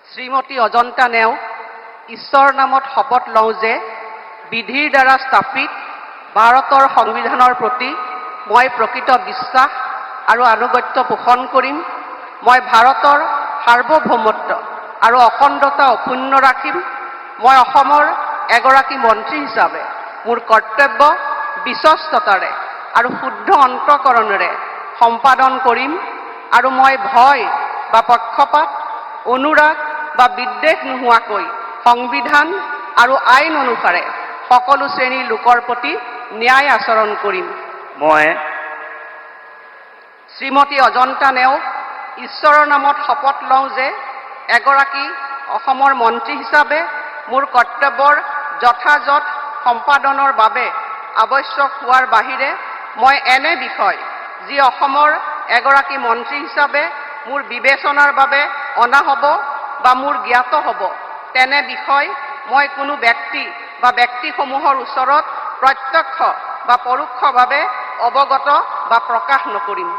শ্ৰীমতী অজন্তা নেওগ ঈশ্বৰৰ নামত শপত লওঁ যে বিধিৰ দ্বাৰা স্থাপিত ভাৰতৰ সংবিধানৰ প্ৰতি মই প্ৰকৃত বিশ্বাস আৰু আনুগত্য পোষণ কৰিম। মই ভাৰতৰ সাৰ্বভৌমত্ব আৰু অখণ্ডতা অক্ষুণ্ণ ৰাখিম। মই অসমৰ এগৰাকী মন্ত্ৰী হিচাপে মোৰ কৰ্তব্য বিশ্বস্ততাৰে আৰু শুদ্ধ অন্তঃকৰণেৰে সম্পাদন কৰিম আৰু মই ভয় বা পক্ষপাত অনুৰাগ বা বিদ্বেষ নোহোৱাকৈ সংবিধান আৰু আইন অনুসাৰে সকলো শ্ৰেণীৰ লোকৰ প্ৰতি ন্যায় আচৰণ কৰিম। মই শ্ৰীমতী অজন্তা নেওগ ঈশ্বৰৰ নামত শপত লওঁ যে এগৰাকী অসমৰ মন্ত্ৰী হিচাপে মোৰ কৰ্তব্যৰ যথাযথ সম্পাদনৰ বাবে আৱশ্যক হোৱাৰ বাহিৰে মই এনে বিষয় যি অসমৰ এগৰাকী মন্ত্ৰী হিচাপে মোৰ বিবেচনাৰ বাবে অনা হ'ব বা মোৰ জ্ঞাত হ'ব তেনে বিষয় মই কোনো ব্যক্তি বা ব্যক্তিসমূহৰ ওচৰত প্ৰত্যক্ষ বা পৰোক্ষভাৱে অৱগত বা প্ৰকাশ নকৰিম।